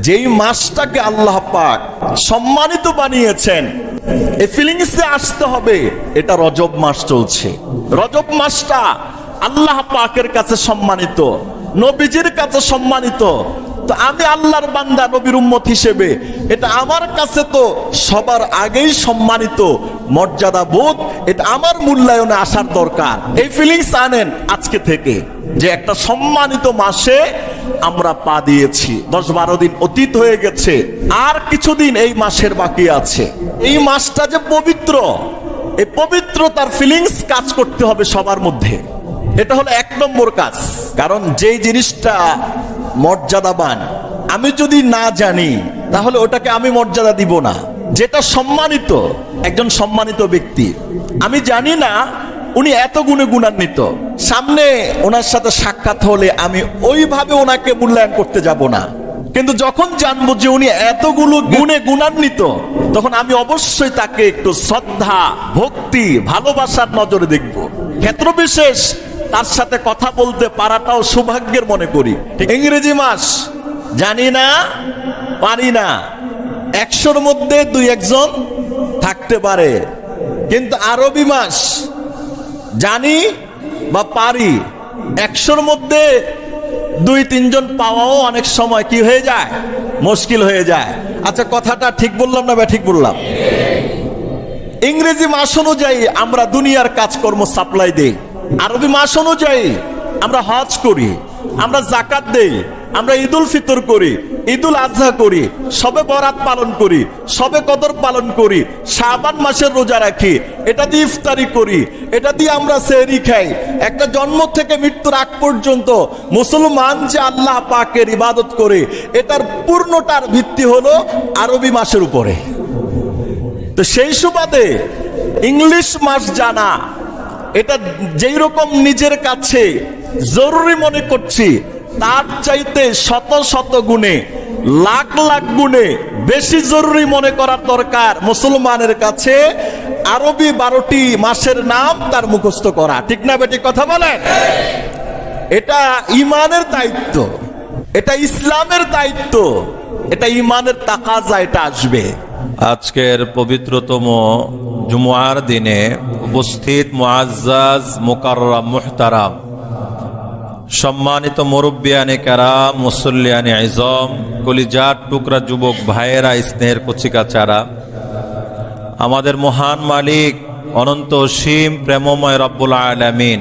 যেই মাসটাকে আল্লাহ পাক সম্মানিত বানিয়েছেন, এই ফিলিংসে আসতে হবে। এটা রজব মাস চলছে। রজব মাসটা আল্লাহ পাকের কাছে সম্মানিত, নবীজির কাছে সম্মানিত। তো আমি আল্লাহর বান্দা, নবীর উম্মত হিসেবে এটা আমার কাছে তো সবার আগেই সম্মানিত, মর্যাদা বোধ, এটা আমার মূল্যায়নে আসার দরকার। এই ফিলিংস আনেন আজকে থেকে, যে একটা সম্মানিত মাসে আমরা পা দিয়েছি। 10-12 দিন অতীত হয়ে গেছে, আর কিছুদিন এই মাসের বাকি আছে। এই মাসটা যে পবিত্র, এই পবিত্রতার ফিলিংস কাজ করতে হবে সবার মধ্যে। এটা হলো 1 নম্বর কাজ। কারণ যেই জিনিসটা মর্যাদাবান আমি যদি না জানি, তাহলে ওটাকে আমি মর্যাদা দিব না। যেটা সম্মানিত, একজন সম্মানিত ব্যক্তি, আমি জানি না উনি এত গুণে গুণান্বিত, সামনে ওনার সাথে সাক্ষাৎ হলে আমি ওইভাবে ওনাকে মূল্যায়ন করতে যাব না। কিন্তু যখন জানবো যে উনি এতগুলো গুণে গুণান্বিত, তখন আমি অবশ্যই তাকে একটু শ্রদ্ধা, ভক্তি, ভালোবাসার নজরে দেখব। ক্ষেত্র বিশেষ তার সাথে কথা বলতে পারাটাও সৌভাগ্যের মনে করি। ইংরেজি মাস জানি না, পারি না, 100-র মধ্যে 2-1 জন থাকতে পারে। কিন্তু আরবি মাস জানি বা পারি, 100-র মধ্যে 2-3 জন পাওয়াও অনেক সময় কি হয়ে যায়, মুশকিল হয়ে যায়। আচ্ছা, কথাটা ঠিক বললাম না? ঠিক বললাম। ইংরেজি মাস অনুযায়ী আমরা দুনিয়ার কাজকর্ম সাপ্লাই দেই, আরবি মাস অনুযায়ী আমরা হজ করি, আমরা জাকাত দেই, আমরা ঈদুল ফিতর করি, ঈদুল আজহা করি, শবে বরাত পালন করি, শবে কদর পালন করি, শাবান মাসের রোজা রাখি, এটা দিয়ে ইফতারি করি, এটা দিয়ে আমরা সেহরি খাই। একটা জন্ম থেকে মৃত্যুর আগ পর্যন্ত মুসলমান যে আল্লাহ পাকের ইবাদত করে, এটার পূর্ণটার ভিত্তি হলো আরবি মাসের উপরে। তো সেই সুবাদে ইংলিশ মাস জানা, এটা যেই রকম নিজের কাছে জরুরি মনে করছি, তার চাইতে শত শত গুণে, লাখ লাখ গুণে বেশি জরুরি মনে করার দরকার মুসলমানের কাছে আরবি 12টি মাসের নাম তার মুখস্থ করা। ঠিক না বেটি? কথা বলেন। এটা ইমানের দায়িত্ব, এটা ইসলামের দায়িত্ব, এটা ইমানের তাকাজা, এটা আসবে। আজকের পবিত্রতম জুমআর দিনে উপস্থিত মুআজ্জাজ, মুকাররম, মুহতারাম, সম্মানিত মুরব্বিয়ানে কেরাম, মুসল্লিয়ানে ইজম, কলিজার টুকরা যুবক ভাইয়েরা, স্নেহের কচিকাচারা, আমাদের মহান মালিক অনন্ত অসীম প্রেমময় রব্বুল আলামিন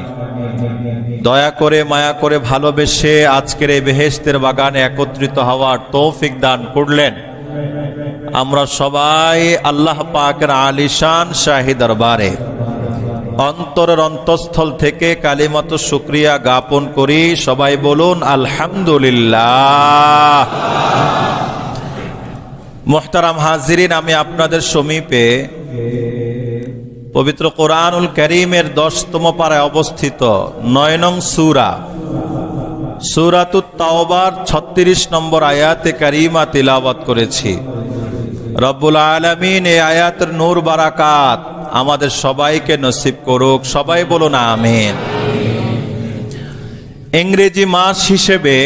দয়া করে, মায়া করে, ভালোবেসে আজকের এই বেহেশতের বাগানে একত্রিত হওয়ার তৌফিক দান করলেন। আমরা সবাই আল্লাহ পাকের আলিশান শাহী দরবারে অন্তরের অন্তঃস্থল থেকে কালিমাত শুকরিয়া জ্ঞাপন করি। সবাই বলুন আলহামদুলিল্লাহ। মুহতারাম হাজিরিন, আমি আপনাদের সমীপে পবিত্র কোরআনুল কারীমের 10তম পারায় অবস্থিত 9 নং সূরা, সূরাতুত তাওবার 36 নম্বর আয়াতে কারিমা তিলাওয়াত করেছি। রব্বুল আলামিন এই আয়াতের নূর বারাকাত আমাদের সবাইকে নসিব করুক। সবাই বলুন আমিন। ইংরেজি মাস হিসেবে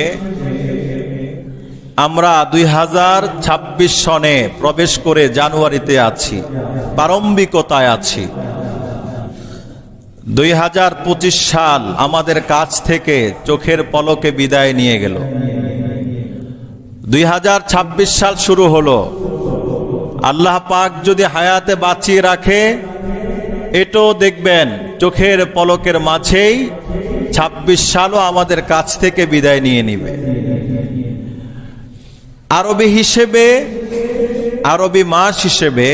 আমরা 2026 সনে প্রবেশ করে জানুয়ারিতে আছি, প্রারম্ভিকতায় আছি। 2025 সাল আমাদের কাছ থেকে চোখের পলকে বিদায় নিয়ে গেল। 2026 সাল শুরু হলো। আল্লাহ পাক যদি হায়াতে বাঁচিয়ে রাখে, এটাও দেখবেন চোখের পলকের মাঝেই 26 সালও আমাদের কাছ থেকে বিদায় নিয়ে নিবে। আরবি হিসেবে, আরবি মাস হিসেবে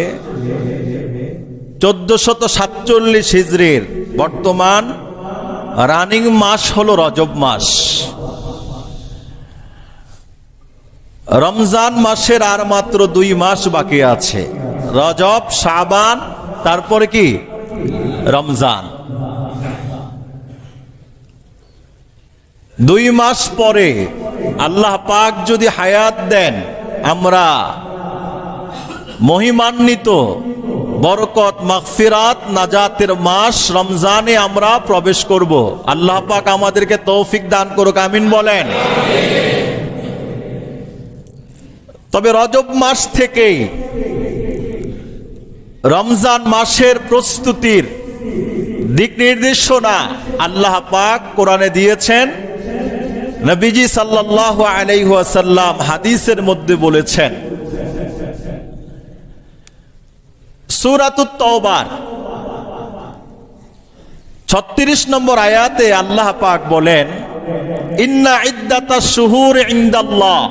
1447 হিজরির বর্তমান রানিং মাস হলো রজব মাস। রমজান মাসের আর মাত্র 2 মাস বাকি আছে। রজব, শাবান, তারপরে কি রমজান। 2 মাস পরে আল্লাহ পাক যদি হায়াত দেন, আমরা মহিমান্বিত বরকত, মাগফিরাত, নাজাতের মাস রমজানে আমরা প্রবেশ করব। আল্লাহ পাক আমাদেরকে তৌফিক দান করুক, আমিন বলেন। তবে রজব মাস থেকে রমজান মাসের প্রস্তুতির দিক নির্দেশনা আল্লাহ পাক কোরআনে দিয়েছেন, নবীজি সাল্লাল্লাহু আলাইহি ওয়াসাল্লাম হাদিসের মধ্যে বলেছেন। সূরাতুত তাওবার 36 নম্বর আয়াতে আল্লাহ পাক বলেন, ইন্না ইদ্দাতাশ শুহুর ইনদাল্লাহ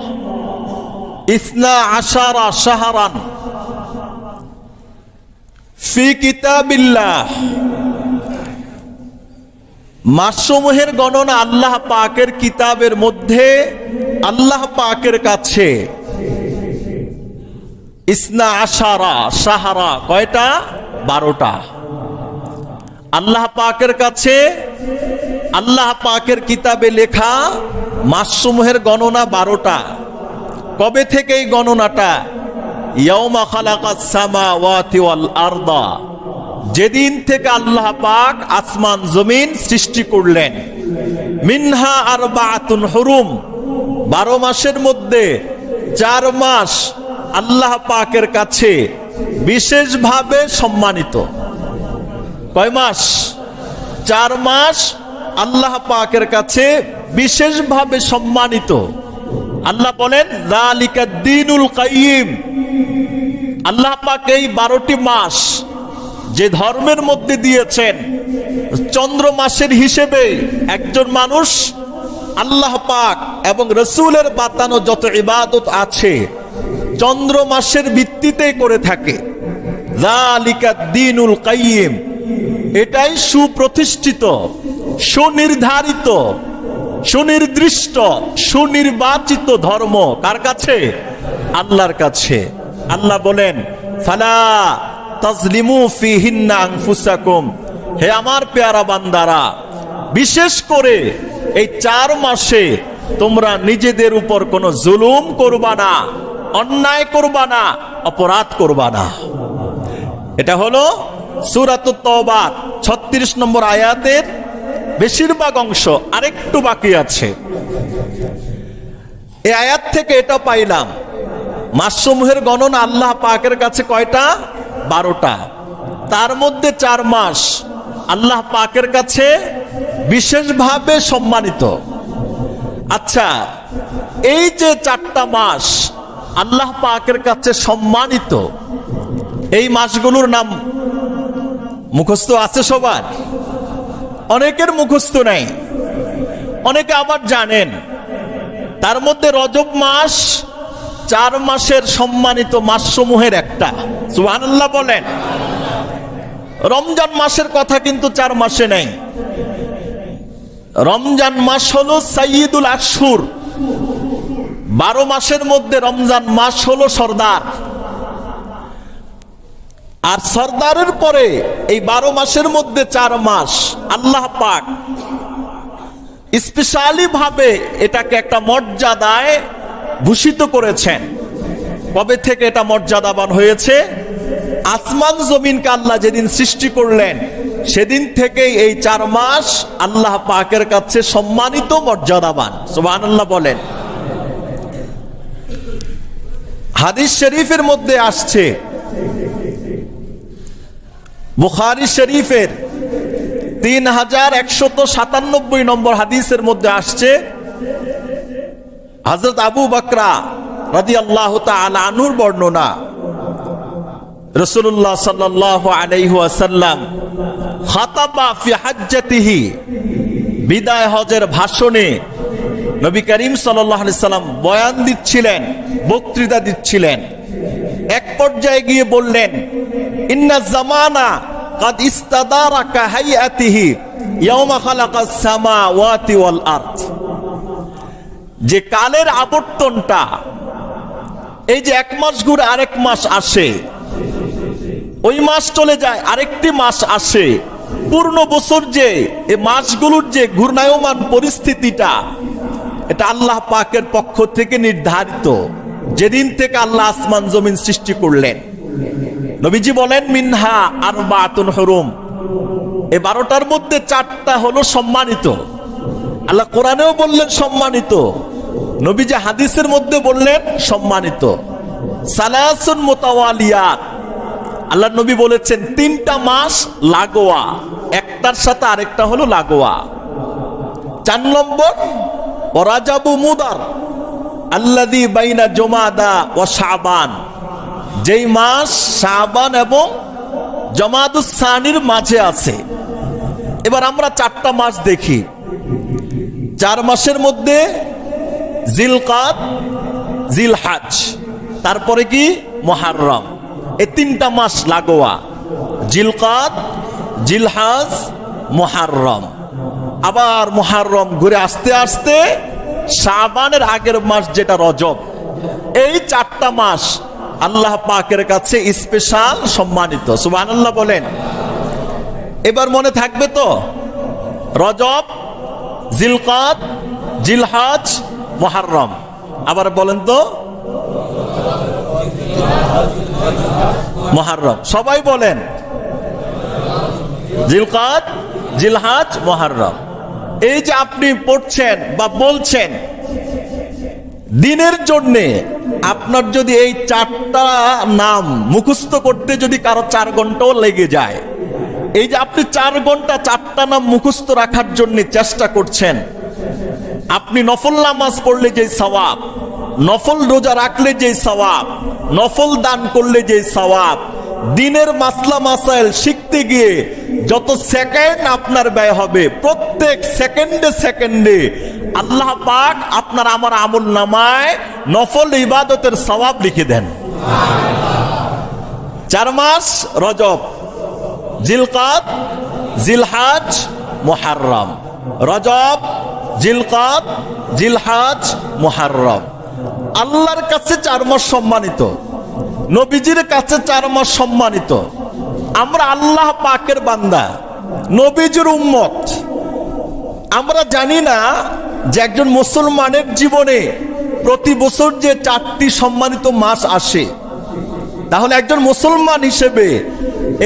12 শাহরান ফি কিতাবিল্লাহ। মাসসমূহের গণনা আল্লাহ পাকের কিতাবের মধ্যে আল্লাহ পাকের কাছে 12 শাহরা, কয়টা? 12টা। আল্লাহ পাকের কাছে আল্লাহ পাকের কিতাবে লেখা মাসসমূহের গণনা 12টা। কবে থেকে এই গণনাটা? ইয়াউমা খালাকাস সামাওয়াতি ওয়াল আরদা, যেদিন থেকে আল্লাহ পাক আসমান জমিন সৃষ্টি করলেন। মিনহা আরবাআতুন হুরুম, 12 মাসের মধ্যে 4 মাস আল্লাহ পাকের কাছে বিশেষভাবে সম্মানিত। কয় মাস? 4 মাস আল্লাহ পাকের কাছে বিশেষভাবে সম্মানিত। আল্লাহ বলেন যালিকাদ দীনুল কাইয়িম। আল্লাহ পাক এই 12টি মাস যে ধর্মের মধ্যে দিয়েছেন, চন্দ্র মাসের হিসেবে একজন মানুষ আল্লাহ পাক এবং রসুলের বাতানো যত ইবাদত আছে চন্দ্র মাসের ভিত্তিতে করে থাকে। যালিকাদ দীনুল কাইয়িম, এটাই সুপ্রতিষ্ঠিত, সুনির্ধারিত, সুনির্দিষ্ট, সুনির্বাচিত ধর্ম। কার কাছে? আল্লাহর কাছে। আল্লাহ বলেন ফালা তাজলিমু ফিহিন্না আনফুসাকুম, হে আমার পেয়ারা বান্দারা, বিশেষ করে এই 4 মাসে তোমরা নিজেদের উপর কোনো জুলুম করবা না, অন্যায় করবা না, অপরাধ করবা না। এটা হলো সূরাতুত তাওবা 36 নম্বর আয়াতের বেশিরভাগ অংশ। আরেকটু বাকি আছে। এই আয়াত থেকে এটা পাইলাম, মাসসমূহের গণনা আল্লাহ পাকের কাছে কয়টা? 12টা। তার মধ্যে 4 মাস আল্লাহ পাকের কাছে বিশেষভাবে সম্মানিত। আচ্ছা, এই যে 4টা মাস আল্লাহ পাকের কাছে সম্মানিত, এই মাসগুলোর নাম মুখস্থ আছে সবার? অনেকের মুখস্থ নাই, অনেকে আবার জানেন। তার মধ্যে রজব মাস 4 মাসের সম্মানিত মাসসমূহের একটা। সুবহানাল্লাহ বলেন। রমজান মাসের কথা কিন্তু 4 মাসে নেই। রমজান মাস হলো সাইয়্যিদুল আশহুর, 12 মাসের মধ্যে রমজান মাস হলো সরদার। আর সরদারের পরে এই 12 মাসের মধ্যে 4 মাস আল্লাহ পাক স্পেশালি ভাবে এটাকে একটা মর্যাদায় ভূষিত করেছেন। কবে থেকে এটা মর্যাদাবান হয়েছে? আসমান জমিনকে আল্লাহ যেদিন সৃষ্টি করলেন সেদিন থেকেই এই 4 মাস আল্লাহ পাকের কাছে সম্মানিত, মর্যাদাবান। সুবহানাল্লাহ বলেন। হাদিস শরীফের মধ্যে আসছে, বুখারী শরীফের 3197 নম্বর হাদিসের মধ্যে আসছে, হযরত আবু বকরা রাদিয়াল্লাহু তাআলা আনহুর বর্ণনা। রাসূলুল্লাহ সাল্লাল্লাহু আলাইহি ওয়াসাল্লাম খাতাবা ফি হাজ্জাতিহি, বিদায় হজের ভাষণে নবী করিম সাল্লাল্লাহু আলাইহি সাল্লাম বয়ান দিচ্ছিলেন, বক্তৃতা দিচ্ছিলেন। এক পর্যায়ে গিয়ে বললেন, ইন্না জামানা কাদ ইস্তাদারা কা হাইয়াতিহি ইয়াওমা খালাকাস সামাওয়াতি ওয়াল আরদ। যে কালের আবর্তনটা, এই যে 1 মাস ঘুরে আরেক মাস আসে, ওই মাস চলে যায় আরেকটি মাস আসে, পূর্ণ বছর যে এই মাসগুলোর যে ঘূর্ণায়মান পরিস্থিতিটা, এটা আল্লাহ পাকের পক্ষ থেকে নির্ধারিত। যেদিন থেকে আল্লাহ আসমান জমিন সৃষ্টি করলেন, নবীজি বলেন মিনহা আরবাতুন হুরুম, এই 12টার মধ্যে 4টা হলো সম্মানিত। আল্লাহ কোরআনেও বললেন সম্মানিত, নবীজি হাদিসের মধ্যে বললেন সম্মানিত। সালাসুন মুতাওয়ালিয়াত, আল্লাহ নবী বলেছেন 3টা মাস লাগোয়া, একটার সাথে আরেকটা হলো লাগোয়া। 4 নম্বর রাজাবু মুদার আল্লাযী বাইনা জুমাদা ওয়া শাবান, যেই মাস শাবান এবং জমাদুস সানির মাঝে আছে। এবার আমরা 4টা মাস দেখি। 4 মাসের মধ্যে জিলকাদ, জিলহাজ, তারপরে কি মুহররম, এই 3টা মাস লাগোয়া, জিলকাদ, জিলহাজ, মুহররম। আবার মুহররম ঘুরে আসতে আসতে শাবানের আগের মাস যেটা রজব। এই 4টা মাস আল্লাহ পাকের কাছে স্পেশাল সম্মানিত। সুবহানাল্লাহ বলেন। এবার মনে থাকবে তো? রজব, জিলকাদ, জিলহাজ, মুহররম। আবার বলেন তো, মুহররম সবাই বলেন। জিলকাদ, জিলহাজ, মুহররম। এই যে আপনি পড়ছেন বা বলছেন, দিনের জন্যে আপনার যদি এই 4টা নাম মুখস্থ করতে যদি কারো 4 ঘন্টাও লেগে যায়, এই যে আপনি 4 ঘন্টা 4টা নাম মুখস্থ রাখার জন্য চেষ্টা করছেন, আপনি নফল নামাজ পড়লে যে সওয়াব, নফল রোজা রাখলে যে সওয়াব, নফল দান করলে যে সওয়াব, দিনের মাসলা মাসাইল শিখতে গিয়ে যত সেকেন্ড আপনার ব্যয় হবে, প্রত্যেক সেকেন্ডে সেকেন্ডে আল্লাহ পাক আপনার আমার আমল নামায় নফল ইবাদতের সওয়াব লিখে দেন। 4 মাস রজব, জিলকাদ, জিলহাজ, মুহররম। রজব, জিলকাদ, জিলহাজ, মুহররম। আল্লাহর কাছে 4 মাস সম্মানিত, নবীজির কাছে 4 মাস সম্মানিত। আমরা আল্লাহ পাকের বান্দা, নবীজির উম্মত। আমরা জানি না যে একজন মুসলমানের জীবনে প্রতি বছর যে 4টি সম্মানিত মাস আসে। তাহলে একজন মুসলমান হিসেবে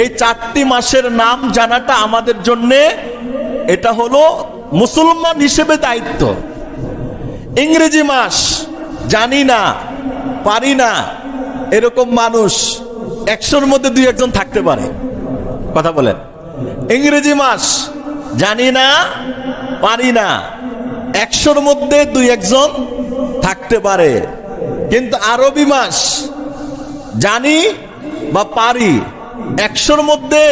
এই 4টি মাসের নাম জানাটা আমাদের জন্য এটা হলো মুসলমান হিসেবে দায়িত্ব। ইংরেজি মাস জানি না, পারি না, এরকম মানুষ 100-র মধ্যে 2-1জন থাকতে পারে। কথা বলেন। ইংরেজি মাস জানি না, পারি না, 100-র মধ্যে 2-1জন থাকতে পারে। কিন্তু আরবি মাস জানি বা পারি, 100-র মধ্যে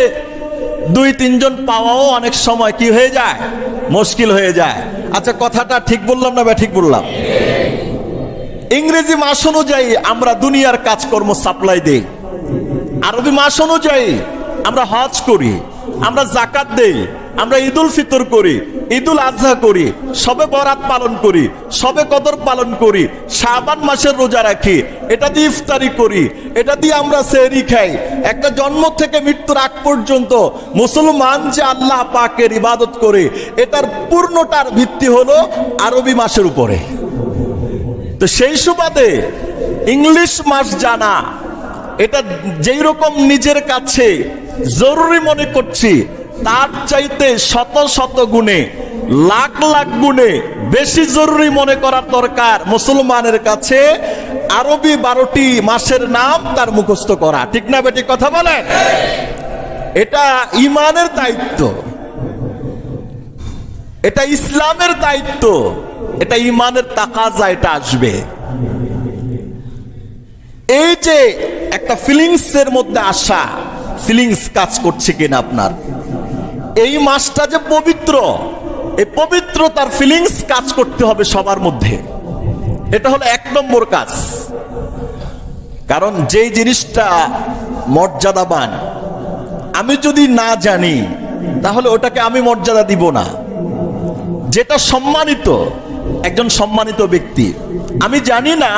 2-3জন পাওয়াও অনেক সময় কি হয়ে যায়, মুশকিল হয়ে যায়। আচ্ছা, কথাটা ঠিক বললাম না? ঠিক বললাম। ইংরেজি মাস অনুযায়ী আমরা দুনিয়ার কাজকর্ম সাপ্লাই দেই, আরবি মাস অনুযায়ী আমরা হজ করি, আমরা জাকাত দেই, আমরা ঈদুল ফিতর করি, ঈদুল আজহা করি, শবে বরাত পালন করি, শবে কদর পালন করি, শাবান মাসের রোজা রাখি, এটা দিয়ে ইফতারি করি, এটা দিয়ে আমরা সেহরি খাই। একটা জন্ম থেকে মৃত্যুর আগ পর্যন্ত মুসলমান যে আল্লাহ পাকের ইবাদত করে, এটার পূর্ণটার ভিত্তি হলো আরবি মাসের উপরে। তো সেই সুবাদে ইংলিশ মাস জানা, এটা যেই রকম নিজের কাছে জরুরি মনে করছি, তার চাইতে শত শত গুণে, লাখ লাখ গুণে বেশি জরুরি মনে করার দরকার মুসলমানের কাছে আরবি 12টি মাসের নাম তার মুখস্থ করা। ঠিক না বেটি? কথা বলেন। এটা ইমানের দায়িত্ব, এটা ইসলামের দায়িত্ব, এটা ইমানের তাকাজা, এটা আসবে। এই যে একটা ফিলিংস এর মধ্যে আসা, ফিলিংস কাজ করছে কিনা আপনার? এই মাসটা যে পবিত্র, এই পবিত্রতার ফিলিংস কাজ করতে হবে সবার মধ্যে। এটা হলো 1 নম্বর কাজ। কারণ যেই জিনিসটা মর্যাদাবান আমি যদি না জানি, তাহলে ওটাকে আমি মর্যাদা দিব না। যেটা সম্মানিত, একজন সম্মানিত ব্যক্তি, আমি জানি না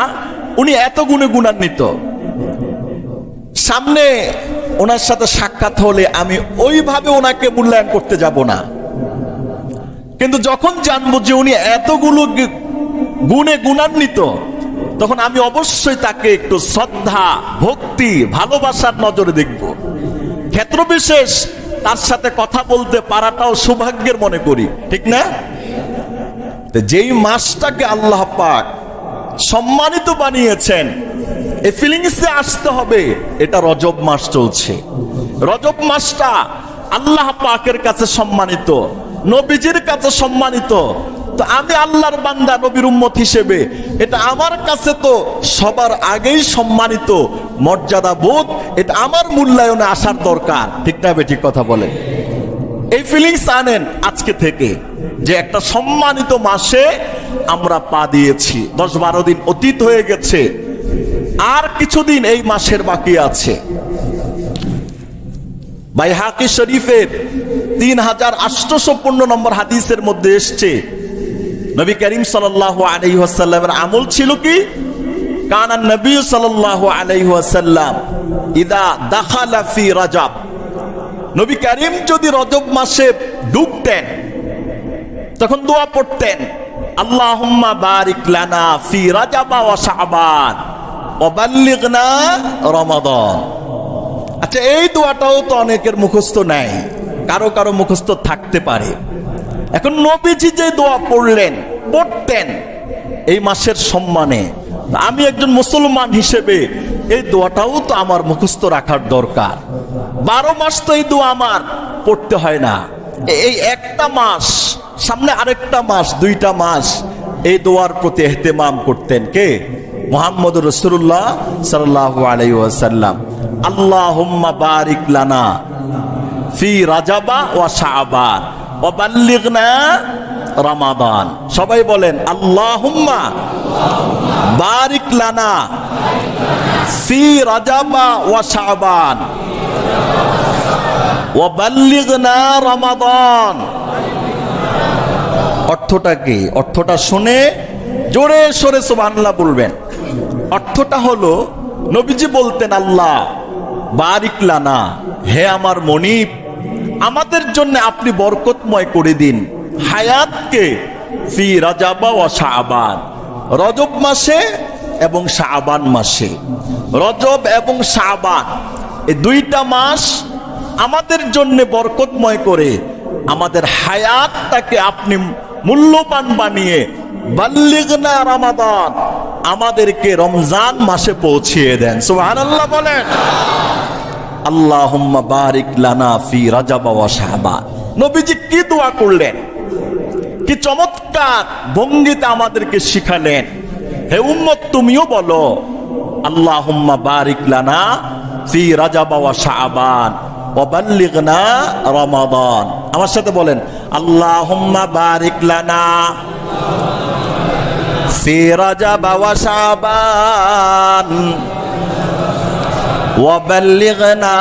উনি এত গুণে গুণান্বিত, সামনে ওনার সাথে সাক্ষাৎ হলে আমি ওইভাবে ওনাকে মূল্যায়ন করতে যাব না। কিন্তু যখন জানবো যে উনি এতগুলো গুণে গুণান্বিত, তখন আমি অবশ্যই তাকে একটু শ্রদ্ধা, ভক্তি, ভালোবাসার নজরে দেখব। ক্ষেত্র বিশেষ তার সাথে কথা বলতে পারাটাও সৌভাগ্যের মনে করি। ঠিক না? যেই মাসটাকে আল্লাহ পাক সম্মানিত বানিয়েছেন, এই ফিলিংসে আসতে হবে। এটা রজব মাস চলছে। রজব মাসটা আল্লাহ পাকের কাছে সম্মানিত, নবীজির কাছে সম্মানিত। তো আমি আল্লাহর বান্দা, নবীর উম্মত হিসেবে এটা আমার কাছে তো সবার আগেই সম্মানিত, মর্যাদা বোধ, এটা আমার মূল্যায়নে আসার দরকার। ঠিক না বেঠিক কথা বলে? এই ফিলিংস আনেন আজকে থেকে, যে একটা সম্মানিত মাসে আমরা পা দিয়েছি। 10-12 দিন অতীত হয়ে গেছে, আর কিছুদিন এই মাসের বাকি আছে। বাইহাকি শরীফের 3815 নম্বর হাদিসের মধ্যে এসছে, নবী করিম সাল্লাল্লাহু আলাইহি ওয়াসাল্লামের আমল ছিল কি? কানা নবী সাল্লাল্লাহু আলাইহি ওয়াসাল্লাম ইদা দাখালা ফি রজব, নবী করিম যদি রজব মাসে ঢুকতেন তখন দোয়া পড়তেন, আল্লাহুম্মা বারিক লানা ফি রজব ওয়া শাবান ওয়া বাল্লিগনা রমাদান। আচ্ছা, এই দোয়াটাও তো অনেকের মুখস্থ নাই, কারো কারো মুখস্থ থাকতে পারে। এখন নবীজি যে দোয়া পড়তেন এই মাসের সম্মানে, আমি একজন মুসলমান হিসেবে এই দোয়াটাও তো আমার মুখস্থ রাখার দরকার। 12 মাস তো এই দোয়া আমার পড়তে হয় না, এই একটা মাস, সামনে আরেকটা মাস, 2টা মাস এই দোয়ার প্রতি ইহতিমাম করতেন কে? মুহাম্মদুর রাসূলুল্লাহ সাল্লাল্লাহু আলাইহি ওয়াসাল্লাম। আল্লাহুম্মা বারিক লানা ফি রাজাবা ওয়া শাবান ওয়া বাল্লিগনা রমাদান। সবাই বলেন, আল্লাহুম্মা বারিক লানা ফি রাজাবা ওয়া শাবান ওয়া বাল্লিগনা রমাদান। অর্থটা কি? অর্থটা শুনে জোরে সোরে সুবহানাল্লাহ বলবেন। অর্থটা হলো, নবীজি বলতেন, আল্লাহ বারিক লানা, হে আমার মনিব, আমাদের জন্য আপনি বরকতময় করে দিন হায়াতকে, ফি রজব ওয়া শাবান, রজব মাসে এবং শাবান মাসে। রজব এবং শাবান এই 2টা মাস আমাদের জন্য বরকতময় করে আমাদের হায়াতটাকে আপনি মূল্যবান বানিয়ে বাল্লিগনা রমাদান, আমাদেরকে রমজান মাসে পৌঁছিয়ে দেন। সুবহানাল্লাহ বলেন। আল্লাহুম্মা বারিক লানা ফি রজব ওয়া শাবান। নবীজি কি দোয়া করলেন, কি চমৎকার ভঙ্গিতে আমাদেরকে শিখালেন। হে উম্মত, তুমিও বলো, আল্লাহুম্মা বারিক লানা ফি রজব ওয়া শাবান ওয়া বাল্লিগনা রমাদান। আমার সাথে বলেন, আল্লাহুম্মা বারিক লানা ফি রজব ওয়া শাবান ওয়া বাল্লিগনা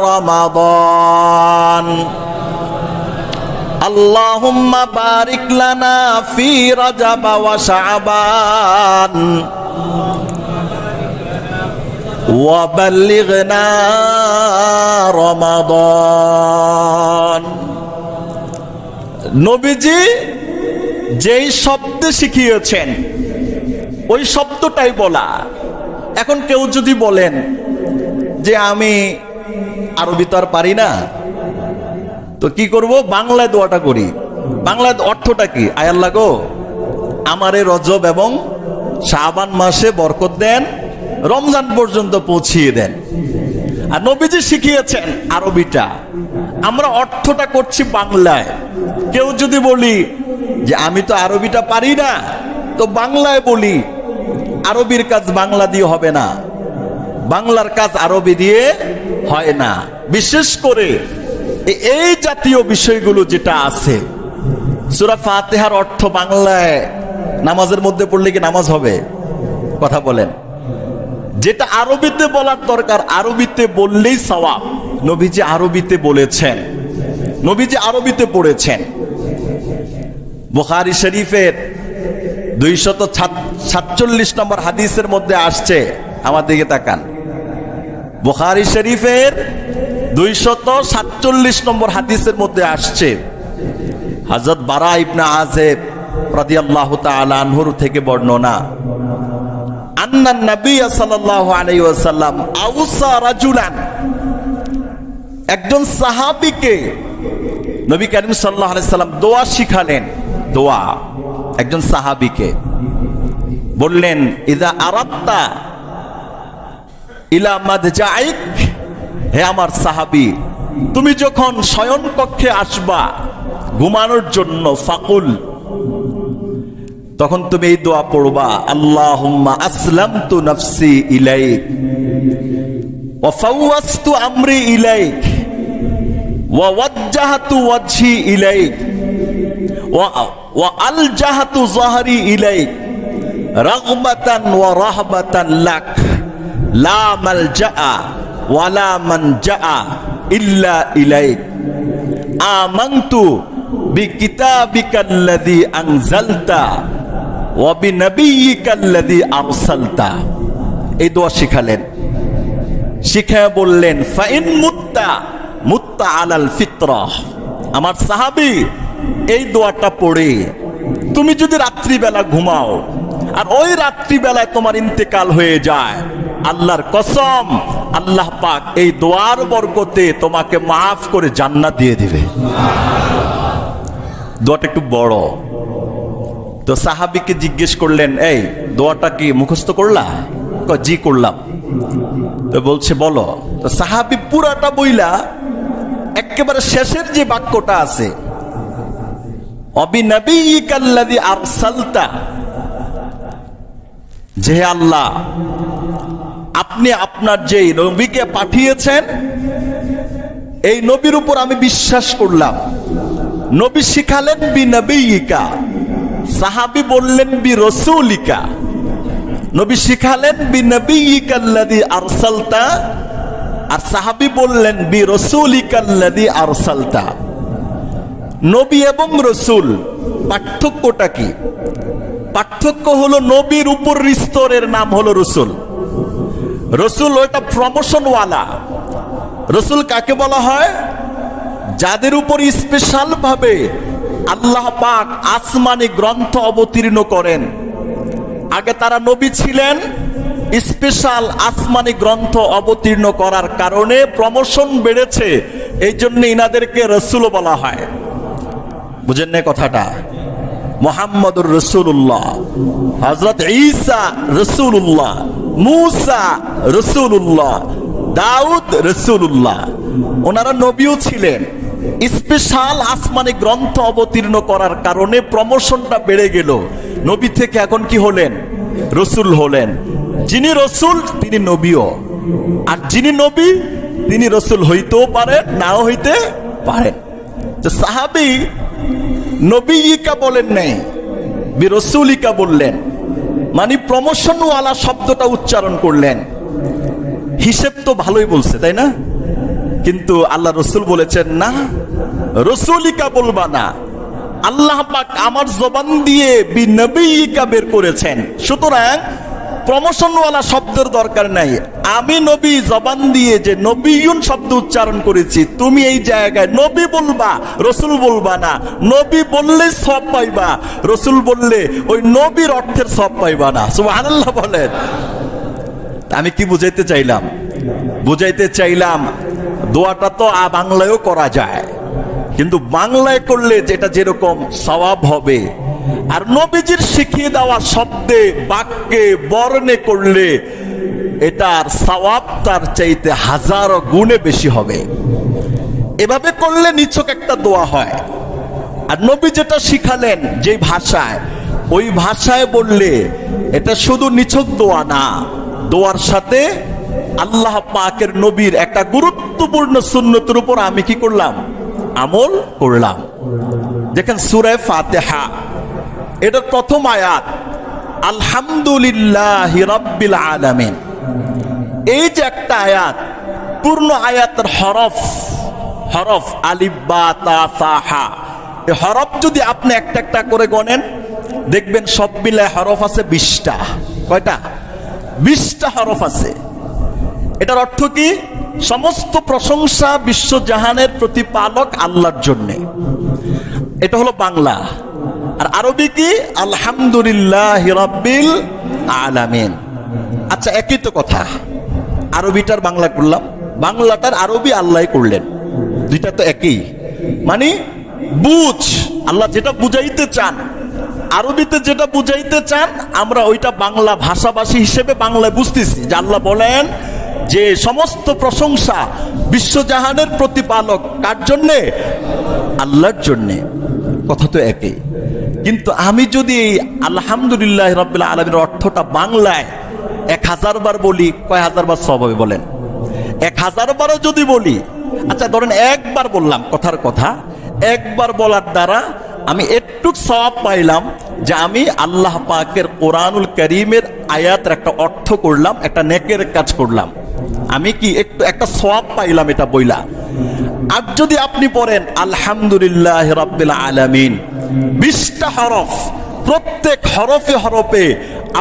রমাদান। আল্লাহুম্মা বারিক লানা ফি রজব ওয়া শাবান ওয়া বাল্লিগনা রমাদান। নবীজি যেই শব্দ শিখিয়েছেন ওই শব্দটাই বলা। এখন কেউ যদি বলেন যে আমি আরবি তো আর পারি না, তো কি করব? বাংলায় দোয়াটা করি। বাংলায় অর্থটা কি? আয় আল্লাহ গো, আমারে রজব এবং শাবান মাসে বরকত দেন, রমজান পর্যন্ত পৌঁছিয়ে দেন। আর নবীজি শিখিয়েছেন আরবিটা, আমরা অর্থটা করছি বাংলায়। কেউ যদি বলি যে আমি তো আরবিটা পারি না, তো বাংলায় বলি, আরবির কাজ বাংলা দিয়ে হবে না, বাংলার কাজ আরবি দিয়ে হয় না। বিশেষ করে এই জাতীয় বিষয়গুলো যেটা আছে, সূরা ফাতিহার অর্থ বাংলায় নামাজের মধ্যে পড়লে কি নামাজ হবে? কথা বলেন। যেটা আরবিতে বলার দরকার আরবিতে বললেই সওয়াব। নবীজি আরবিতে বলেছেন, নবীজি আরবিতে পড়েছেন। বুখারী শরীফের 247 নম্বর হাদিসের মধ্যে আসছে, আমার দিকে তাকান। বুখারী শরীফের 247 নম্বর হাদিসের মধ্যে আসছে, হযরত বারা ইবনে আযিব রাদিয়াল্লাহু তাআলা আনহু থেকে বর্ণনা, আন্না নবী সাল্লাল্লাহু আলাইহি ওয়াসাল্লাম আউসা রাজুলান, একজন সাহাবীকে নবী করিম সাল্লাল্লাহু আলাইহি সাল্লাম দোয়া শিখালেন। দোয়া একজন সাহাবীকে বললেন, ইযা আরাদতা ইলা মাদজাইক, হে আমার সাহাবী, তুমি যখন শয়ন কক্ষে আসবা ঘুমানোর জন্য, ফাকুল, তখন তুমি এই দোয়া পড়বা, আল্লাহুম্মা আসলামতু নাফসি ইলাইক ওয়া ফাওয়াজতু আমরি ইলাইক ওয়া ওয়াজ্জাহতু ওয়াজহি ইলাইক ওয়া আলজাহতু যাহরি ইলাইক রাগবাতান ওয়া রাহবাতান লাক লা মালজা ওয়া লা মানজা ইল্লা ইলাইক আমানতু বিকিতাবিকাল্লাযী আনজালতা ওয়া বিনাবিয়্যিকাল্লাযী আরসালতা। এই দোয়া শিখালেন। শিখায় বললেন, ফাইন মুত্তা মুত্তা আলাল ফিতরাহ। আমার সাহাবী, এই দোয়াটা পড়ে তুমি যদি রাত্রিবেলা ঘুমাও আর ওই রাত্রিবেলায় তোমার ইন্তেকাল হয়ে যায়, আল্লাহর কসম, আল্লাহ পাক এই দোয়ার বরকতে তোমাকে মাফ করে জান্নাত দিয়ে দিবে। দোয়াটা একটু বড়। তো সাহাবীকে জিজ্ঞেস করলেন, এই দোয়াটা কি মুখস্থ করলা? জি করলাম। তো বলছে বলো। তো সাহাবী পুরাটা বইলা একেবারে শেষের যে বাক্যটা আছে, অবিনবিয়্যিকাল্লাযী আরসালতা, যে আল্লাহ, আপনি আপনার যে নবীকে পাঠিয়েছেন, এই নবীর উপর আমি বিশ্বাস করলাম। নবী শিখালেন বিনবিয়্যিকা, সাহাবী বললেন বিরসূলিকা। নবী শিখালেন বিনবিয়্যিকাল্লাযী আরসালতা, আর সাহাবী বললেন বিরসূলিকাল্লাযী আরসালতা। নবী এবং রসূল পার্থক্যটা কি? পার্থক্য হলো নবীর উপর স্তরের নাম হলো রসূল। রসূল ওইটা প্রমোশনওয়ালা। রসূল কাকে বলা হয়? যাদের উপর স্পেশাল ভাবে আল্লাহ পাক আসমানি গ্রন্থ অবতীর্ণ করেন। আগে তারা নবী ছিলেন, স্পেশাল আসমানি গ্রন্থ অবতীর্ণ করার কারণে প্রমোশন বেড়েছে, এই জন্য ইনাদেরকে রসূল বলা হয়। বুঝেন না কথাটা? মুহাম্মদুর রাসূলুল্লাহ, হযরত ঈসা রাসূলুল্লাহ, মূসা রাসূলুল্লাহ, দাউদ রাসূলুল্লাহ, ওনারা নবীও ছিলেন। স্পেশাল আসমানি গ্রন্থ অবতীর্ণ করার কারণে প্রমোশনটা বেড়ে গেল। নবী থেকে এখন কি হলেন? রসূল হলেন। যিনি রসূল তিনি নবীও, আর যিনি নবী তিনি রসূল হইতেও পারেন, নাও হইতে পারেন। তো সাহাবী নবীকা বলেন নাই, বিরসূলিকা বললেন, মানে প্রমোশনওয়ালা শব্দটা উচ্চারণ করলেন। হিসেব তো ভালোই বলছে, তাই না? কিন্তু আল্লাহ রসূল বলেছেন না, রসূলিকা বলবা না। আল্লাহ পাক আমার জবান দিয়ে বিনবিয়্যিকা বের করেছেন, সুতরাং প্রমোশনওয়ালা শব্দের দরকার নাই। আমি নবী জবান দিয়ে যে নবিয়ুন শব্দ উচ্চারণ করেছি, তুমি এই জায়গায় নবী বলবা, রসূল বলবা না। নবী বললে সওয়াব পাইবা, রসূল বললে ওই নবীর অর্থের সওয়াব পাইবা না। সুবহানাল্লাহ বলেন। আমি কি বুঝাইতে চাইলাম? বুঝাইতে চাইলাম দোয়াটা তো বাংলায়ও করা যায়, কিন্তু বাংলায় করলে যেটা যেরকম সওয়াব হবে, আর নবীজির শিখিয়ে দেওয়া শব্দে, বাক্যে, বর্ণে করলে এটার সওয়াব তার চাইতে হাজারো গুণে বেশি হবে। এভাবে করলে নিছক একটা দোয়া হয়। আর নবী যেটা শিখালেন যে ভাষায়, ওই ভাষায় বললে এটা শুধু নিছক দোয়া না, দোয়ার সাথে আল্লাহ পাকের নবীর একটা গুরুত্বপূর্ণ সুন্নতের উপর আমি কি করলাম? আমল করলাম। দেখেন সূরা ফাতিহা, এটার প্রথম আয়াত আলহামদুলিল্লাহি রাব্বিল আলামিন। এই যে একটা আয়াত, পূর্ণ আয়াতের হরফ হরফ আলিফ বা তা সা হা, এই হরফ যদি আপনি একটা একটা করে গণেন, দেখবেন সব মিলায় হরফ আছে 20টা। কয়টা? 20টা হরফ আছে। এটার অর্থ কি? সমস্ত প্রশংসা বিশ্বজাহানের প্রতিপালক আল্লাহর জন্যে। এটা হলো বাংলা। আর আরবি কি? আলহামদুলিল্লাহি রাব্বিল আলামিন। আচ্ছা, একই তো কথা। আরবিটার বাংলা করলাম, বাংলাটার আরবি আল্লাহ করলেন, দুইটা তো একই। মানে বুঝ, আল্লাহ যেটা বুঝাইতে চান, আরবিতে যেটা বুঝাইতে চান, আমরা ওইটা বাংলা ভাষাভাষী হিসেবে বাংলায় বুঝতেছি। যে আল্লাহ বলেন যে সমস্ত প্রশংসা বিশ্বজাহানের প্রতিপালক কার জন্যে? আল্লাহর জন্যে। কথা তো একই, কিন্তু আমি যদি আলহামদুলিল্লাহ রাব্বিল আলামিনের অর্থটা বাংলায় 1000 বার বলি, কয় হাজার বার সওয়াব হবে বলেন? 1000 বারও যদি বলি, আচ্ছা ধরেন একবার বললাম, কথার কথা একবার বলার দ্বারা আমি একটু সওয়াব পাইলাম যে আমি আল্লাহ পাকের কোরআনুল কারীমের আয়াতের একটা অর্থ করলাম, একটা নেকের কাজ করলাম, আমি কি একটু একটা সওয়াব পাইলাম এটা বইলা। আর যদি আপনি পড়েন আলহামদুলিল্লাহ রাব্বিল আলামিন 20টা হরফ, প্রত্যেক হরফে হরফে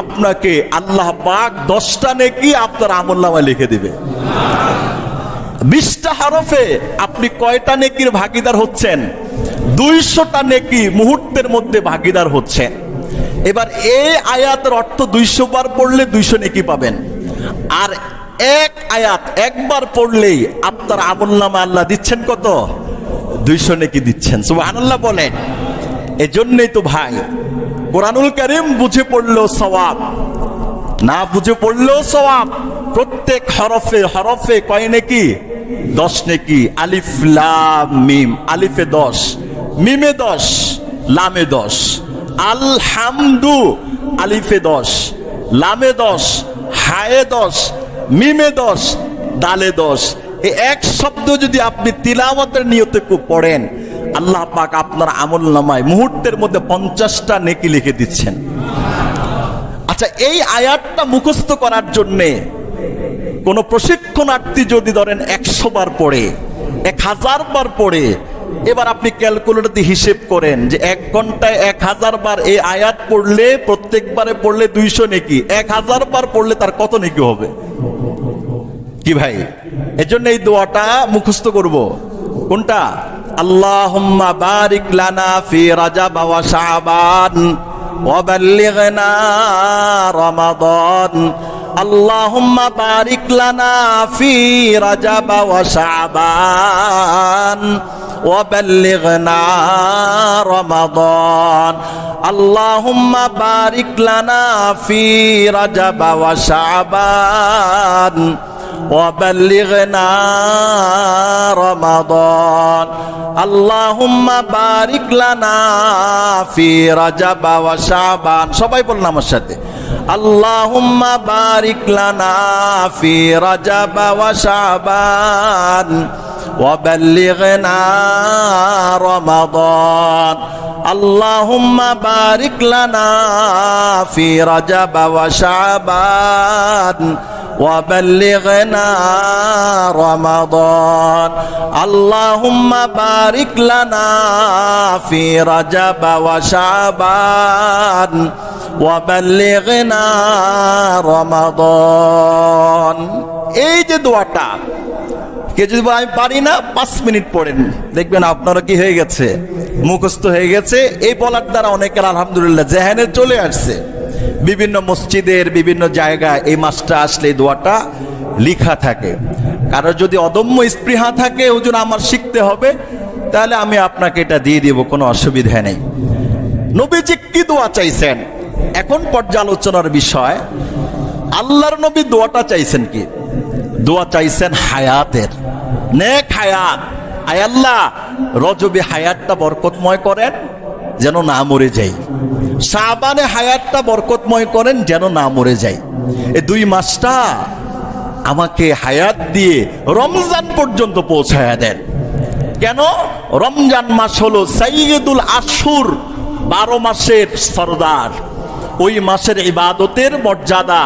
আপনাকে আল্লাহ পাক 10টা নেকি আপনার আমলনামায় লিখে দিবে। 20টা হরফে আপনি কয়টা নেকির ভাগীদার হচ্ছেন? 200টা নেকি মুহূর্তের মধ্যে ভাগীদার হচ্ছেন। এবার এই আয়াতের অর্থ 200 বার পড়লে 200 নেকি পাবেন, আর এক আয়াত একবার পড়লেই আপনার আমলনামা আল্লাহ দিচ্ছেন কত? 200 নেকি দিচ্ছেন। সুবহানাল্লাহ বলেন। এজন্যই তো ভাই কোরআনুল কারীম বুঝে পড়লেও সওয়াব, না বুঝে পড়লেও সওয়াব। প্রত্যেক হরফে হরফে কয় নেকি? 10 নেকি। আলিফ লাম মিম, আলিফে 10, মিমে 10, লামে 10। আলহামদু আলিফে 10, লামে 10, হায়ে 10, মিমে 10, দালে 10। এই এক শব্দ যদি আপনি তিলাওয়াতের নিয়তে পড়েন, আল্লাহ পাক আপনার আমলনামায় মুহূর্তের মধ্যে 50টা নেকি লিখে দিচ্ছেন। আচ্ছা, এই আয়াতটা মুখস্থ করার জন্যে কোন প্রশিক্ষণার্থী যদি ধরেন 100 বার পড়ে, 1000 বার পড়ে, এবার আপনি ক্যালকুলেটর দিয়ে হিসেব করেন যে 1 ঘন্টায় 1000 বার এই আয়াত পড়লে, প্রত্যেকবারে পড়লে 200 নেকি, 1000 বার পড়লে তার কত নেকি হবে? কি ভাই? এজন্য এই দোয়াটা মুখস্থ করব। কোনটা? আল্লাহুম্মা বারিক লানা ফি রাজাব ওয়া শাবান ওয়া বাল্লিগনা রমাদান। আল্লাহুম্মা বারিক লানা ফি রাজাব ওয়া শাবান ওয়া বাল্লিগনা রমাদান। আল্লাহুম্মা বারিক লানা ফি রাজাব ওয়া শাবান وبلغنا رمضان. اللهم بارك لنا في رجب وشعبان. সবাই বলুন আমার সাথে, اللهم بارك لنا في رجب وشعبان وبلغنا رمضان. اللهم بارك لنا في رجب وشعبان وبلغنا رمضان. اللهم بارك لنا في رجب وشعبان وبلغنا رمضان. এই যে দোয়াটা কে যদি আমি পারি না 5 মিনিট পড়েন, দেখবেন আপনারা কি হয়ে গেছে, মুখস্থ হয়ে গেছে। এই বলার দ্বারা অনেকের আলহামদুলিল্লাহ জেহেনে চলে আসছে। বিভিন্ন মসজিদের বিভিন্ন জায়গায় এই মাসটা আসলে এই দোয়াটা লেখা থাকে। কারো যদি অদম্য স্পৃহা থাকে, হুজুর আমার শিখতে হবে, তাহলে আমি আপনাকে এটা দিয়ে দিব, কোনো অসুবিধা নেই। নবীজি কি দোয়া চাইছেন এখন পর্যালোচনার বিষয়। আল্লাহর নবী দোয়াটা চাইছেন কি? দোয়া চাইছেন হায়াতের, নেক হায়াত। আয় আল্লাহ, রজবে হায়াতটা বরকতময় করেন যেন না মরে যাই, শাবানে হায়াতটা বরকতময় করেন যেন না মরে যাই। এই 2 মাসটা আমাকে হায়াত দিয়ে রমজান পর্যন্ত পৌঁছায়া দেন। কেন? রমজান মাস হলো সাইয়্যিদুল আশহুর, 12 মাসের সরদার। ওই মাসের ইবাদতের মর্যাদা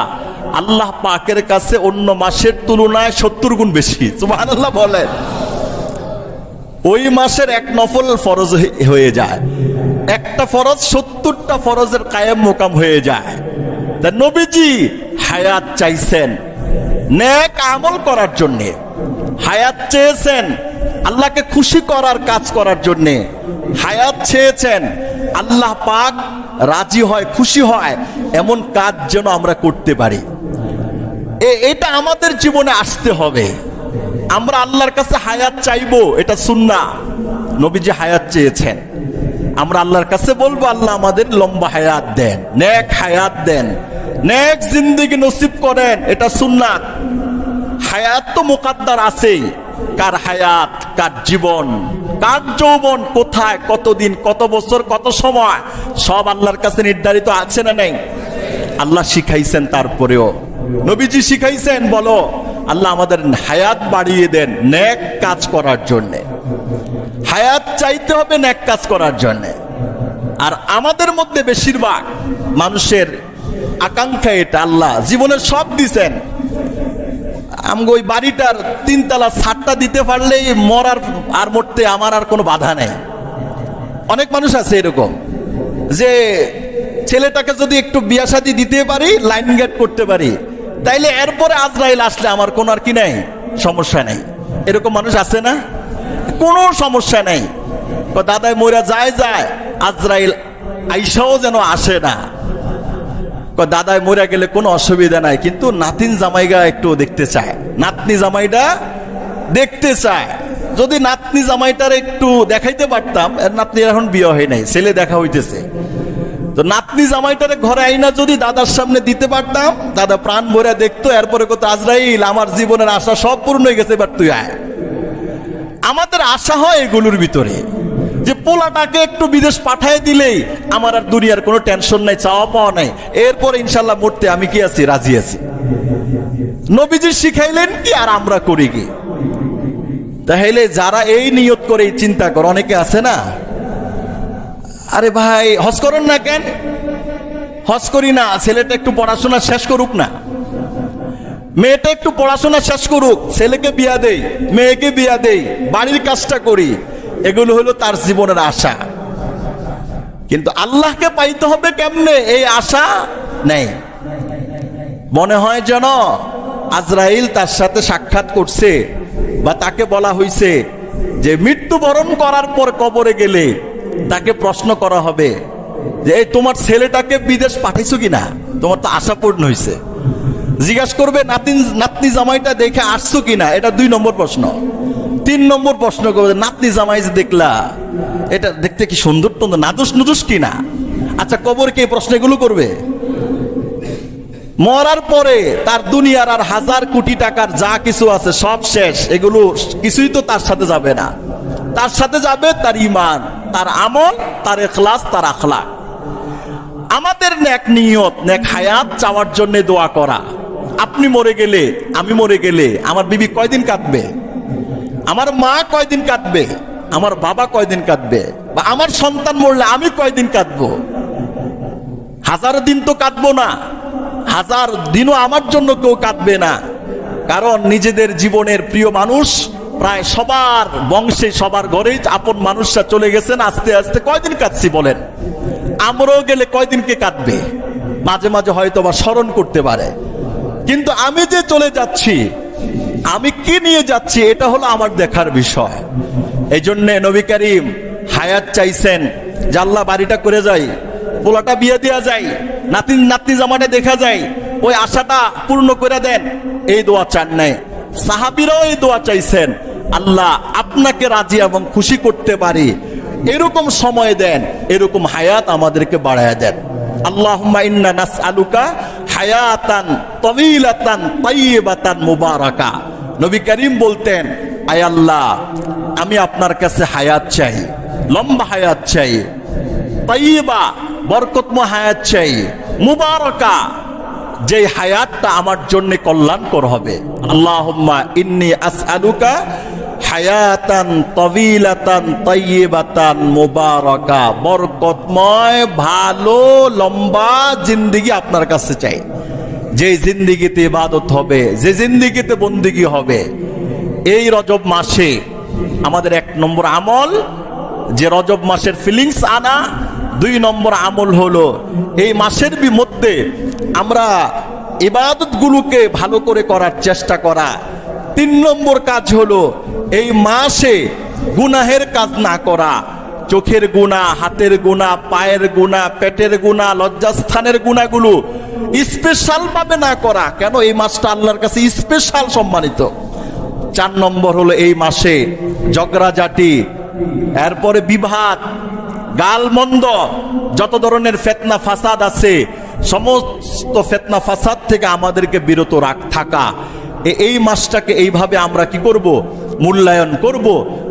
আল্লাহ পাকের কাছে অন্য মাসের তুলনায় 70 গুণ বেশি। সুবহানাল্লাহ বলেন। ওই মাসের 1 নফল ফরজ হয়ে যায়, একটা ফরজ 70টা ফরজের কায়েম মোকাম হয়ে যায়। তা নবীজি হায়াত চাইছেন নেক আমল করার জন্যে, হায়াত চেয়েছেন আল্লাহকে খুশি করার কাজ করার জন্যে, হায়াত চেয়েছেন আল্লাহ পাক রাজি হয়, খুশি হয় এমন কাজ যেন আমরা করতে পারি। এটা আমাদের জীবনে আসতে হবে। আমরা আল্লাহর কাছে হায়াত চাইবো, এটা সুন্নাহ। নবীজি হায়াত চেয়েছেন, আমরা আল্লাহর কাছে বলবো আল্লাহ আমাদের লম্বা হায়াত দেন, নেক হায়াত দেন, নেক জিন্দেগি নসিব করেন, এটা সুন্নাত। হায়াত তো মুকাদ্দার আছেই, কার হায়াত, কার জীবন, কার যৌবন, কোথায়, কতদিন, কত বছর, কত সময়, সব আল্লাহর কাছে নির্ধারিত আছে না নেই? আল্লাহ শিখাইছেন, তারপরেও নবীজি শিখাইছেন, বলো আল্লাহ আমাদের হায়াত বাড়িয়ে দেন নেক কাজ করার জন্যে। হায়াত চাইতে হবে নেক কাজ করার জন্যে। আর আমাদের মধ্যে বেশিরভাগ মানুষের আকাঙ্ক্ষা এটা, আল্লাহ জীবনের সব দিছেন, আমাকে ওই বাড়িটার 3 তলা ছাদটা দিতে পারলেই মরার আর মরতে আমার আর কোনো বাধা নেই। অনেক মানুষ আছে এরকম, যে ছেলেটাকে যদি একটু বিয়া শাদী দিতে পারি, লাইন গেট করতে পারি, তাইলে এরপরে আজরাইল আসলে আমার কোনো আর কি নাই, সমস্যা নেই। এরকম মানুষ আছে না? কোনো সমস্যা নেই, দাদাই মইরা যায়, আজরাইল আইসাও যেন আসে না। দাদাই মরে গেলে কোনো অসুবিধা নাই, কিন্তু নাতিন জামাইগা একটু দেখতে চায়, নাতনি জামাইটা দেখতে চায়। যদি নাতনি জামাইটার একটু দেখাইতে পারতাম, এর নাতনির এখন বিয়ে হয় নাই, ছেলে দেখা হইতেছে, তো নাতনি জামাইটারে ঘরে আইনা যদি দাদার সামনে দিতে পারতাম, দাদা প্রাণ ভরে দেখতো, এরপরে কত আজরাইল আমার জীবনের আশা সব পূর্ণ হয়ে গেছে, এবার তুই আয়। আমাদের আশা হয় এগুলোর ভিতরে, যে পোলাটাকে একটু বিদেশ পাঠায় দিলেই আমার আর দুনিয়ার কোনো টেনশন নাই, চাওয়া পাওয়া নাই, এরপরে ইনশাল্লাহ মরতে আমি কি আছি, রাজি আছি। নবীজি শিখাইলেন কি, আর আমরা করি কি? তাহলে যারা এই নিয়ত করে, এই চিন্তা করে, অনেকে আছে না, আরে ভাই হজ করেন না কেন? হজ করি না, ছেলেটা একটু পড়াশোনা শেষ করুক না, মেয়েটা একটু পড়াশোনা শেষ করুক, ছেলেকে বিয়া দেই, মেয়েকে বিয়া দেই, বাড়ির কাজটা করি, এগুলো হলো তার জীবনের আশা। কিন্তু আল্লাহকে পাইতে হবে কেমনে, এই আশা নেই। মনে হয় যেন আজরাইল তার সাথে সাক্ষাৎ করছে, বা তাকে বলা হয়েছে যে মৃত্যুবরণ করার পর কবরে গেলে তাকে প্রশ্ন করা হবে যে এই তোমার ছেলেটাকে বিদেশ পাঠাইছো কিনা, তোমার তো আশা পূর্ণ হয়েছে। জিজ্ঞাসা করবে নাতনি জামাইটা দেখে আসছো কিনা, এটা 2 নম্বর প্রশ্ন। 3 নম্বর প্রশ্ন করবে নাতনি জামাই যে দেখলা, এটা দেখতে কি সুন্দর টন্দর, নাদুস নুদুস কিনা। আচ্ছা, কবরকে এই প্রশ্ন এগুলো করবে? মরার পরে তার দুনিয়ার আর 1000 কোটি টাকার যা কিছু আছে সব শেষ, এগুলো কিছুই তো তার সাথে যাবে না। তার সাথে যাবে তার ঈমান, তার আমল, তার ইখলাস, তার আখলাক। আমাদের নেক নিয়ত, নেক হায়াত চাওয়ার জন্য দোয়া করা। আপনি মরে গেলে, আমি মরে গেলে আমার বিবি কয়দিন কাঁদবে, আমার মা কয়দিন কাঁদবে, আমার বাবা কয়দিন কাঁদবে, বা আমার সন্তান মরলে আমি কয়দিন কাঁদবো? 1000 দিন তো কাঁদবো না, 1000 দিনও আমার জন্য কেউ কাঁদবে না। কারণ নিজেদের জীবনের প্রিয় মানুষ প্রায় সবার বংশে, সবার ঘরেই আপন মানুষরা চলে গেছেন, আস্তে আস্তে কয়দিন কাঁদছি বলেন? আমরাও গেলে কয়দিনকে কাঁদবে? মাঝে মাঝে হয়তো বা স্মরণ করতে পারে, কিন্তু আমি যে চলে যাচ্ছি, আমি কি নিয়ে যাচ্ছি, এটা হলো আমার দেখার বিষয়। এই জন্য নবী করিম হায়াত চাইছেন, যে আল্লাহ বাড়িটা করে যাই, পোলাটা বিয়ে দেওয়া যায়, নাতনি জামাটা দেখা যায়, ওই আশাটা পূর্ণ করে দেন, এই দোয়া চান নাই। সাহাবীরাও এই দোয়া চাইছেন, আল্লাহ আপনাকে রাজি এবং খুশি করতে পারি এরকম সময় দেন, এরকম হায়াত আমাদেরকে বাড়ায়া দেন। আল্লাহুম্মা ইন্না নাসআলুকা হায়াতান তাওয়িলাতান তাইয়্যিবাতান মুবারাকা। নবী করিম বলতেন, আয় আল্লাহ, আমি আপনার কাছে হায়াত চাই, লম্বা হায়াত চাই, তাইয়্যিবা বরকতময় হায়াত চাই, মুবারাকা যে হায়াতটা আমার জন্য কল্যাণকর হবে। আল্লাহুম্মা ইন্নী আসআলুকা হায়াতান তাওয়িলাতান তাইয়্যিবাতান মুবারাকা, বরকতময় ভালো লম্বা জিন্দেগি আপনার কাছে চাই, যে জিন্দেগিতে ইবাদত হবে, যে জিন্দেগিতে বন্দেগী হবে। এই রজব মাসে আমাদের 1 নম্বর আমল যে রজব মাসের ফিলিংস আনা, 2 নম্বর আমল হলো এই মাসের মধ্যে আমরা ইবাদতগুলোকে ভালো করে করার চেষ্টা করা। 3 নম্বর কাজ হলো এই মাসে গুনাহের কাজ না করা, চোখের গুনাহ, হাতের গুনাহ, পায়ের গুনাহ, পেটের গুনাহ, লজ্জাস্থানের গুনাহগুলো স্পেশাল ভাবে না করা। কেন? এই মাসটা আল্লাহর কাছে স্পেশাল সম্মানিত। 4 নম্বর হলো এই মাসে ঝগড়াঝাটি, এরপরে বিবাদ, গালমন্দ, যত ধরনের ফিতনা ফাসাদ আছে সমস্ত ফিতনা ফাসাদ থেকে আমাদেরকে বিরত থাকা। এই মাসটাকে এইভাবে আমরা কি করব? মূল্যায়ন করব।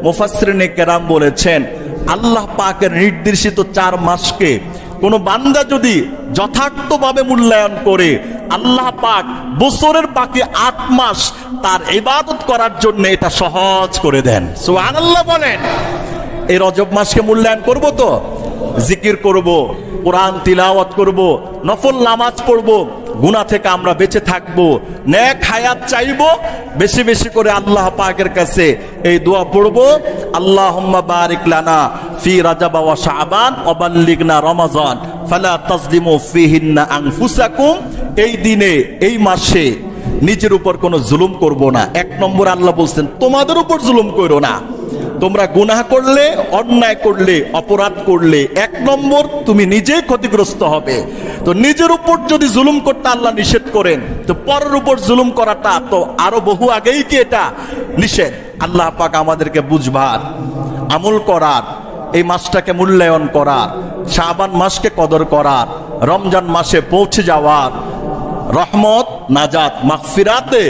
মুফাসসিরিনে কেরাম বলেছেন, আল্লাহ পাকের নির্দেশিত 4 মাসকে কোন বান্দা যদি যথার্থভাবে মূল্যায়ন করে, আল্লাহ পাক বছরের বাকি 8 মাস তার ইবাদত করার জন্য এটা সহজ করে দেন। সুবহানাল্লাহ বলেন। এই রজব মাসকে মূল্যায়ন করব তো, জিকির করব, কোরআন তিলাওয়াত করব, নফল নামাজ পড়ব, গুনাহ থেকে আমরা বেঁচে থাকব, নেক হায়াত চাইব, বেশি বেশি করে আল্লাহ পাকের কাছে এই দোয়া পড়ব, আল্লাহুম্মা বারিক লানা ফি রাজাব ওয়া শাবান ওয়া বাল্লিগনা রমাজান ফালা তাজলিমু ফিহিন্না আনফুসাকুম। এই দিনে, এই মাসে নিজের উপর কোনো জুলুম করব না। 1 নম্বর আল্লাহ বলছেন, তোমাদের উপর জুলুম করো না। তোমরা গুনাহ করলে, অন্যায় করলে, অপরাধ করলে 1 নম্বর তুমি নিজেই ক্ষতিগ্রস্ত হবে। তো নিজের উপর যদি জুলুম করতে আল্লাহ নিষেধ করেন, তো পরের উপর জুলুম করাটা তো আরো বহু আগেই কি এটা নিষেধ। আল্লাহ পাক আমাদেরকে বুঝবার, আমল করার, এই মাসটাকে মূল্যায়ন করার, শাবান মাসকে কদর করার, রমজান মাসে পৌঁছে যাওয়ার, রহমত, নাজাত, মাগফিরাতে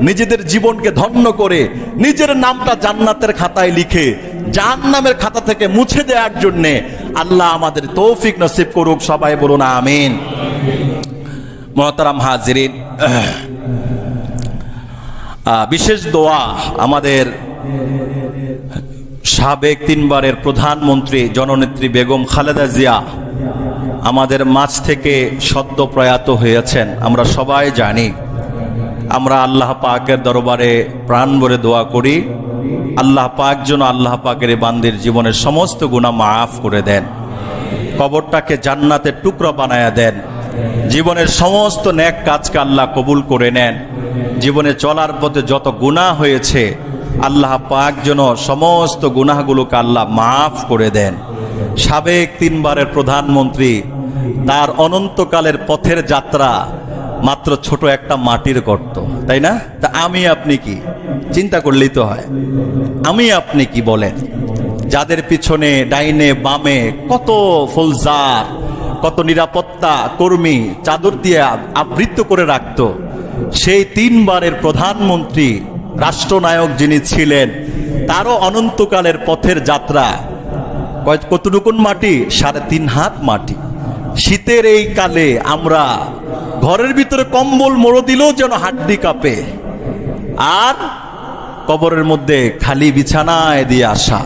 নিজেদের জীবনকে ধন্য করে নিজের নামটা জান্নাতের খাতায় লিখে জাহান্নামের খাতা থেকে মুছে দেওয়ার জন্য আল্লাহ আমাদের তৌফিক নসিব করুক। সবাই বলুন আমিন। মুহতারাম হাজিরিন, বিশেষ দোয়া আমাদের সাবেক 3 বারের প্রধানমন্ত্রী জননেত্রী বেগম খালেদা জিয়া আমাদের মাঝ থেকে সদ্য প্রয়াত হয়েছেন। আমরা সবাই জানি। আমরা আল্লাহ পাকের দরবারে প্রাণ ভরে দোয়া করি, আল্লাহ পাক যেন আল্লাহ পাকের বান্দির জীবনের সমস্ত গুনাহ মাফ করে দেন, কবরটাকে জান্নাতের টুকরা বানায়া দেন, জীবনের সমস্ত নেক কাজকে আল্লাহ কবুল করে নেন। জীবনে চলার পথে যত গুনাহ হয়েছে আল্লাহ পাক যেন সমস্ত গুনাহগুলোকে আল্লাহ মাফ করে দেন। সাবেক 3 বারের প্রধানমন্ত্রী, তার অনন্তকালের পথের যাত্রা মাত্র ছোট একটা মাটির গর্ত, তাই না? তা আমি আপনি কি চিন্তা করলেই তো হয়, আমি আপনি কি বলেন? যাদের পিছনে ডাইনে বামে কত ফৌজদার, কত নিরাপত্তা কর্মী চাদর দিয়ে আবৃত করে রাখত, সেই 3 বারের প্রধানমন্ত্রী রাষ্ট্রনায়ক যিনি ছিলেন, তারও অনন্তকালের পথের যাত্রা কতটুকুন মাটি? 3.5 হাত মাটি। শীতের এই কালে আমরা ঘরের ভিতরে কম্বল মোড়ো দিলেও যেন হাড্ডি কাঁপে, আর কবরের মধ্যে খালি বিছানায় দিয়ে আসা।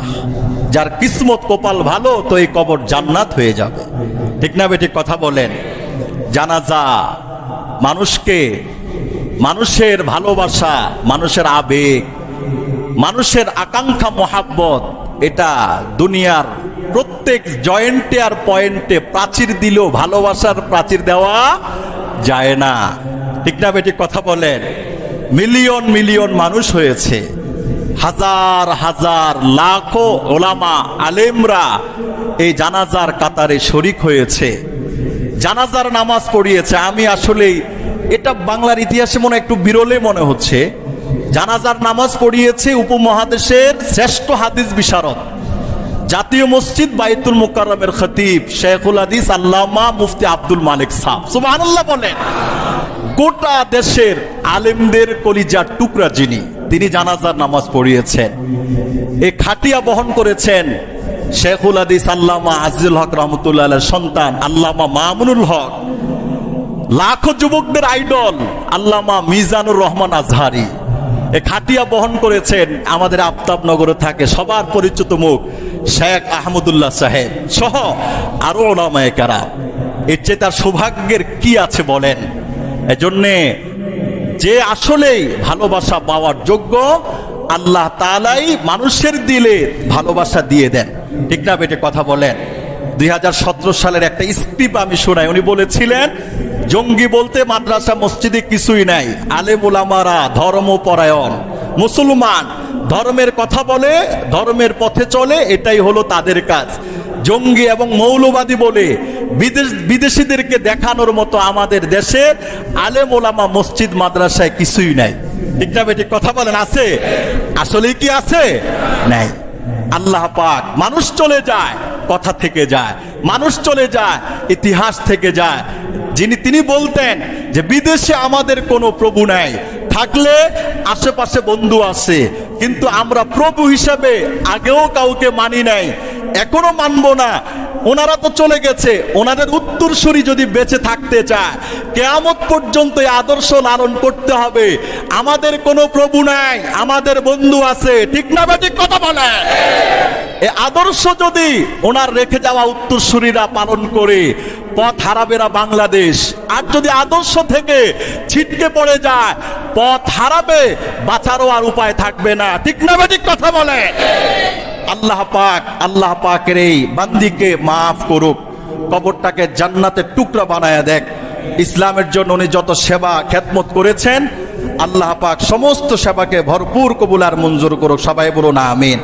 যার কিসমত কপাল ভালো, তো এই কবর জান্নাত হয়ে যাবে। ঠিক না বেঠিক কথা বলেন? জানাজা মানুষকে, মানুষের ভালোবাসা, মানুষের আবেগ, মানুষের আকাঙ্ক্ষা, মহাব্বত, এটা দুনিয়ার প্রত্যেক জয়েন্টে আর পয়েন্টে প্রাচীর দিলেও ভালোবাসার প্রাচীর দেওয়া যায় না। ঠিক না বেঠিক কথা বলেন? মিলিয়ন মিলিয়ন মানুষ হয়েছে, হাজার হাজার লাখো ওলামা আলেমরা এই জানাজার কাতারে শরিক হয়েছে, জানাজার নামাজ পড়িয়েছে। আমি আসলেই এটা বাংলার ইতিহাসে মনে একটু বিরলে মনে হচ্ছে, জানাজার নামাজ পড়িয়েছে উপমহাদেশের শ্রেষ্ঠ হাদিস বিশারদ, জাতীয় মসজিদ বাইতুল মুকাররমের খতিব শেখুল হাদিস আল্লামা মুফতি আব্দুল মালিক সাহেব। সুবহানাল্লাহ বলেন। গোটা দেশের আলেমদের কলিজার টুকরা যিনি, তিনি জানাজার নামাজ পড়িয়েছেন। এই খাটিয়া বহন করেছেন শেখুল হাদিস আল্লামা আজিজুল হক রহমতুল্লাহ আলাইহির সন্তান আল্লামা মামুনুল হক, লাখো যুবকদের আইডল আল্লামা মিজানুর রহমান আজহারি। এ খাটিয়া বহন করেছেন আমাদের আফতাবনগরে থাকে সবার পরিচিত মুখ শেখ আহমদুল্লাহ সাহেব সহ আরো ওলামায়ে কেরাম। এর চেয়ে তার সৌভাগ্যের কি আছে বলেন? এজন্যে যে আসলেই ভালোবাসা পাওয়ার যোগ্য, আল্লাহ তাআলাই মানুষের দিলে ভালোবাসা দিয়ে দেন। ঠিক না বেটে কথা বলেন? 2017 সালের একটা স্ক্রিপ্ট আমি শোনাই। উনি বলেছিলেন, জঙ্গি বলতে মাদ্রাসা মসজিদে কিছুই নাই, আলেম ওলামারা ধর্মপরায়ণ মুসলমান, ধর্মের কথা বলে, ধর্মের পথে চলে, এটাই হলো তাদের কাজ। জঙ্গি এবং মৌলবাদী বলে বিদেশিদেরকে দেখানোর মতো আমাদের দেশের আলেম ওলামা মসজিদ মাদ্রাসায় কিছুই নাই। ঠিক না বেঠিক কথা বলেন? আছে? আসলেই কি আছে? নাই। আল্লাহ পাক, মানুষ চলে যায়, কথা থেকে যায়, মানুষ চলে যায়, ইতিহাস থেকে যায়। তিনি বলতেন যে বিদেশে আমাদের কোনো প্রভু নাই, থাকলে আশেপাশে বন্ধু আছে, কিন্তু আমরা প্রভু হিসাবে আগেও কাউকে মানি নাই, এখনো মানবো না। ওনারা তো চলে গেছে, ওনাদের উত্তরসূরি যদি বেঁচে থাকতে চায় কিয়ামত পর্যন্ত এই আদর্শ লালন করতে হবে। আমাদের কোনো প্রভু নাই, আমাদের বন্ধু আছে, ঠিক না ঠিক কথা বলে? এই আদর্শ যদি ওনার রেখে যাওয়া উত্তরসূরিরা পালন করে, পথ হারাবেরা বাংলাদেশ। আর যদি আদর্শ থেকে ছিটকে পড়ে যায়, পথ হারাবে, বাঁচারও আর উপায় থাকবে না, ঠিক না ঠিক কথা বলে? আল্লাহ পাকের এই বান্দিকে মাফ করুক, কবরটাকে জান্নাতের টুকরা বানায়া দেখ। ইসলামের জন্য উনি যত সেবা খেদমত করেছেন, আল্লাহ পাক সমস্ত সেবাকে ভরপুর কবুল আর মঞ্জুর করুক। সবাই বলুন আমিন।